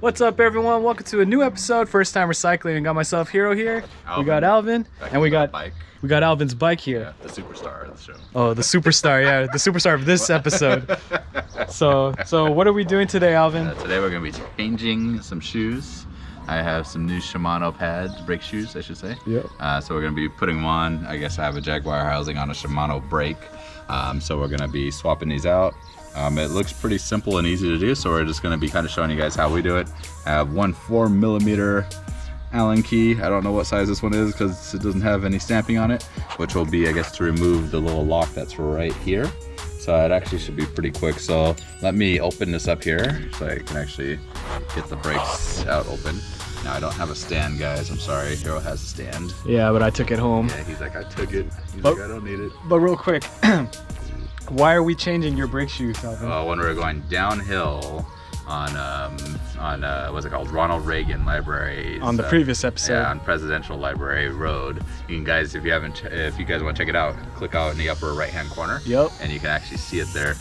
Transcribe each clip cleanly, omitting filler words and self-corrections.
What's up, everyone? Welcome to a new episode, First Time Recycling. I got myself Hero here. Alvin. We got Alvin, and we got bike. We got Alvin's bike here. Yeah, the superstar of the show. Oh, the superstar, yeah, the superstar of this episode. So what are we doing today, Alvin? Today we're gonna be changing some shoes. I have some new Shimano pads, brake shoes, I should say. Yep. So we're gonna be putting them on. I guess I have a Jaguar housing on a Shimano brake. So we're gonna be swapping these out. It looks pretty simple and easy to do, so we're just going to be kind of showing you guys how we do it. I have one 4mm Allen key. I don't know what size this one is because it doesn't have any stamping on it, which will be, I guess, to remove the little lock that's right here. So it actually should be pretty quick. So let me open this up here so I can actually get the brakes out open. Now I don't have a stand, guys. I'm sorry. Hero has a stand. Yeah, but I took it home. Yeah, he's like, I took it. He's like, I don't need it. But real quick, why are we changing your brake shoes, Alvin? When we were going downhill on what's it called, Ronald Reagan Library. On the previous episode. Yeah, on Presidential Library Road. You can, guys, if you guys want to check it out, click out in the upper right-hand corner. Yep. And you can actually see it there.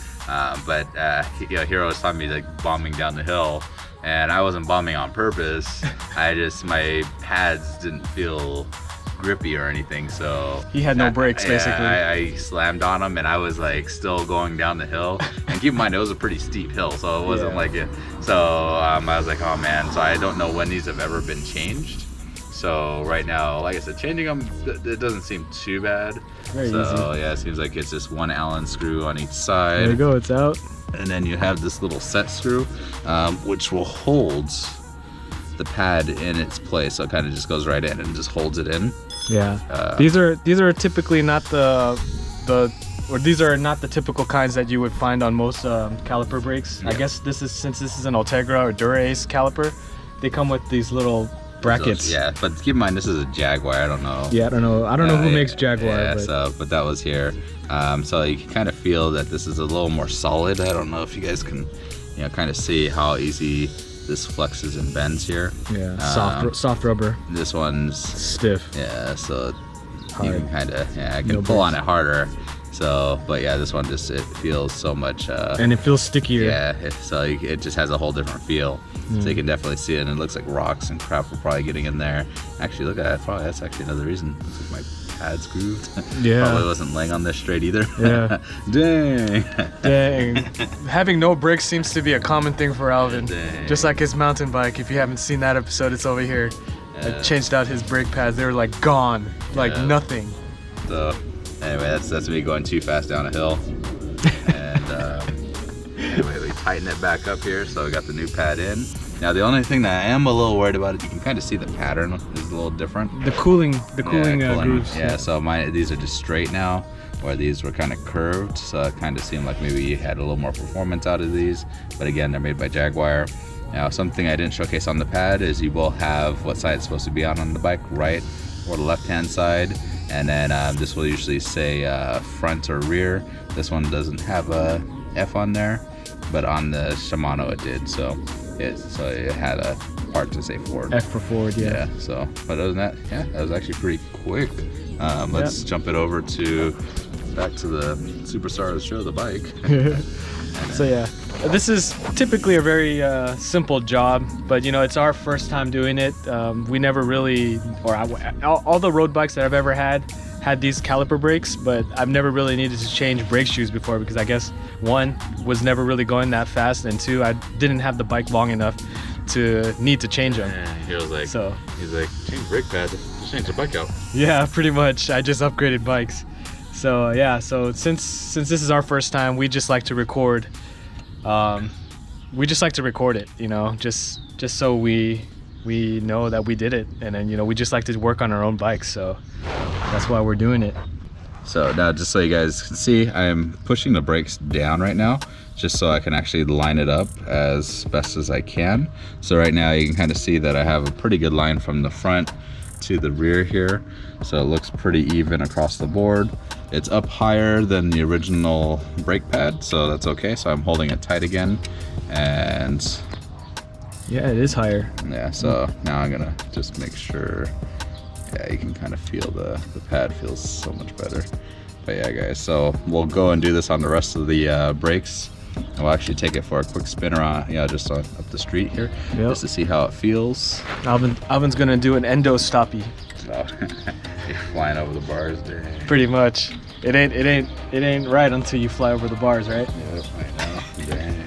Hero was telling me like bombing down the hill, and I wasn't bombing on purpose. My pads didn't feel grippy or anything, so he had no brakes. Basically, I slammed on them, and I was like still going down the hill. And keep in mind, it was a pretty steep hill, so it wasn't like it. So I was like, oh man. So I don't know when these have ever been changed. So right now, like I said, changing them, it doesn't seem too bad. Very easy. Yeah, it seems like it's just one Allen screw on each side. There you go, it's out. And then you have this little set screw, which will hold the pad in its place, so it kind of just goes right in and just holds it in. Yeah, these are typically not these are not the typical kinds that you would find on most caliper brakes. Yeah. I guess since this is an Ultegra or Dura-Ace caliper, they come with these little brackets. Yeah, but keep in mind this is a Jaguar. I don't know. Yeah, I don't know who makes Jaguar. Yeah, but. But that was here. So you can kind of feel that this is a little more solid. I don't know if you guys can, kind of see how easy this flexes and bends here. Yeah, soft rubber. This one's stiff. Yeah, so hard. you can kind of, I can pull on it harder. So, but yeah, this one just, it feels so much. And it feels stickier. Yeah, it just has a whole different feel. So you can definitely see it, and it looks like rocks and crap are probably getting in there. Actually, look at that. Probably that's actually another reason. Looks like my pad's grooved. Yeah. Probably wasn't laying on this straight either. Yeah. Dang. Having no brakes seems to be a common thing for Alvin. Dang. Just like his mountain bike. If you haven't seen that episode, it's over here. I changed out his brake pads. They were like gone, like nothing. So anyway, that's me going too fast down a hill. And anyway, we tighten it back up here, so we got the new pad in. Now the only thing that I am a little worried about is you can kind of see the pattern is a little different. The cooling grooves. Yeah, so these are just straight now, where these were kind of curved, so it kind of seemed like maybe you had a little more performance out of these. But again, they're made by Jaguar. Now, something I didn't showcase on the pad is you will have what side it's supposed to be on the bike, right or the left-hand side. And then this will usually say front or rear. This one doesn't have a F on there, but on the Shimano it did. So it had a part to say forward. F for forward, yeah. So, but other than that, that was actually pretty quick. Let's jump it over back to the superstar of the show, the bike. So yeah, this is typically a very simple job, but it's our first time doing it. We never really, all the road bikes that I've ever had these caliper brakes, but I've never really needed to change brake shoes before because I guess one, was never really going that fast, and two, I didn't have the bike long enough to need to change them. Yeah, he's like, change brake pads, just change the bike out. Yeah, pretty much. I just upgraded bikes. So yeah, so since this is our first time, we just like to record. We just like to record it, just so we know that we did it, and then we just like to work on our own bikes. So that's why we're doing it. So now, just so you guys can see, I am pushing the brakes down right now, just so I can actually line it up as best as I can. So right now you can kind of see that I have a pretty good line from the front to the rear here, so it looks pretty even across the board. It's up higher than the original brake pad, so that's okay. So I'm holding it tight again, and yeah, it is higher. Yeah, so now I'm gonna just make sure. Yeah, you can kind of feel the pad feels so much better. But yeah, guys, so we'll go and do this on the rest of the brakes. And we'll actually take it for a quick spin around, just up the street here, just to see how it feels. Alvin's gonna do an endo stoppie. So, you're flying over the bars, dang. Pretty much. It ain't right until you fly over the bars, right? Yep, I know. Dang.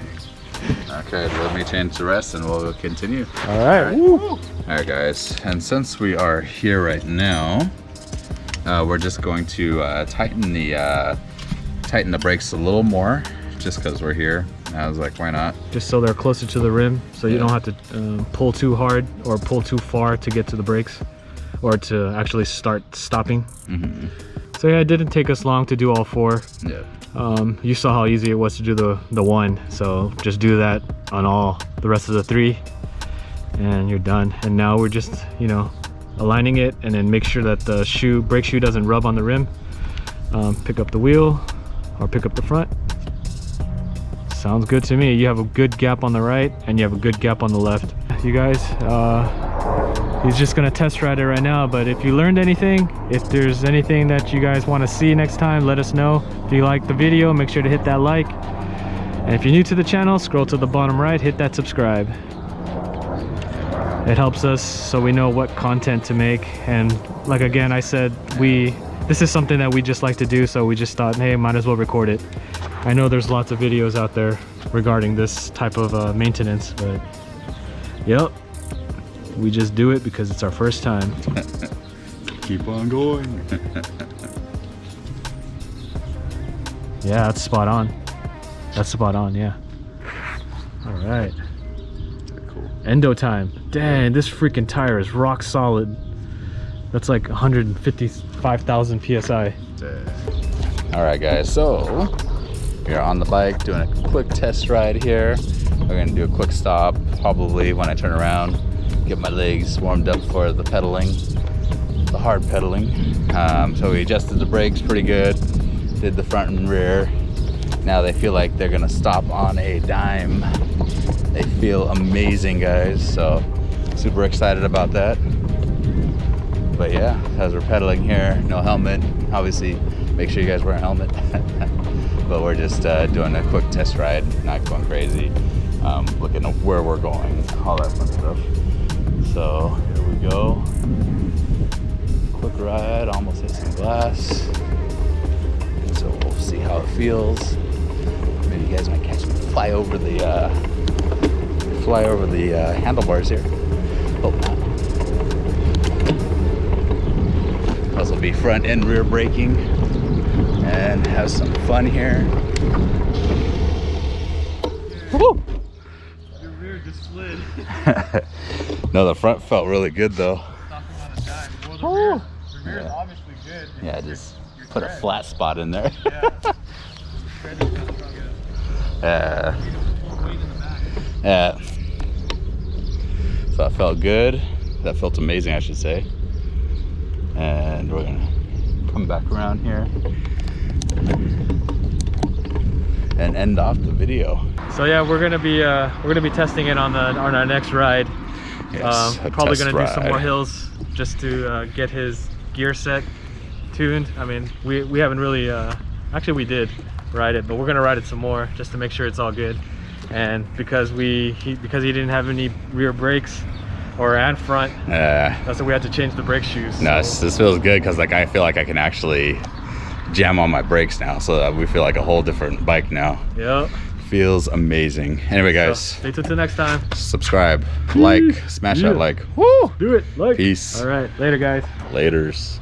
Okay, let me change the rest and we'll continue. All right. All right, guys. And since we are here right now, we're just going to tighten the brakes a little more, just because we're here. I was like, why not? Just so they're closer to the rim, so you don't have to pull too hard or pull too far to get to the brakes, or to actually start stopping. So yeah, it didn't take us long to do all 4. Yeah. You saw how easy it was to do the 1, so just do that on all the rest of the 3, and you're done. And now we're just, aligning it, and then make sure that the brake shoe doesn't rub on the rim. Pick up the wheel or pick up the front. Sounds good to me. You have a good gap on the right and you have a good gap on the left. You guys, he's just gonna test ride it right now, but if you learned anything, if there's anything that you guys want to see next time, let us know. If you like the video, make sure to hit that like, and if you're new to the channel, scroll to the bottom right, hit that subscribe. It helps us so we know what content to make. And like again I said, this is something that we just like to do, so we just thought, hey, might as well record it. I know there's lots of videos out there regarding this type of maintenance, but yep, we just do it because it's our first time. Keep on going. Yeah, that's spot on. That's spot on, yeah. All right. Cool. Endo time. Dang, this freaking tire is rock solid. That's like 155,000 PSI. All right, guys, so we're on the bike doing a quick test ride here. We're gonna do a quick stop, probably when I turn around, get my legs warmed up for the pedaling, the hard pedaling. So we adjusted the brakes pretty good, did the front and rear. Now they feel like they're gonna stop on a dime. They feel amazing, guys, so super excited about that. But yeah, as we're pedaling here, no helmet. Obviously, make sure you guys wear a helmet. But we're just doing a quick test ride, not going crazy. Looking at where we're going, all that fun stuff. So here we go. Quick ride, almost hit some glass. And so we'll see how it feels. Maybe you guys might catch me fly over the handlebars here. Hope not. This will be front and rear braking and have some fun here. Woo! Your rear just slid. No, the front felt really good though. Stopping on a dime. Well, the rear is obviously good. Yeah, just put a flat spot in there. Yeah. Yeah. So that felt good. That felt amazing, I should say. And we're gonna come back around here and end off the video. So yeah, we're gonna be testing it on our next ride. Yes, probably gonna do some more hills just to get his gear set tuned. I mean, we haven't really actually we did ride it, but we're gonna ride it some more just to make sure it's all good. And because he didn't have any rear brakes and front, that's why we had to change the brake shoes. No, this feels good because like I feel like I can actually jam on my brakes now, so that we feel like a whole different bike now. Yep. Feels amazing. Anyway, guys, so stay tuned till next time. Subscribe, like, smash that like. Woo! Do it. Like. Peace. All right. Later, guys. Laters.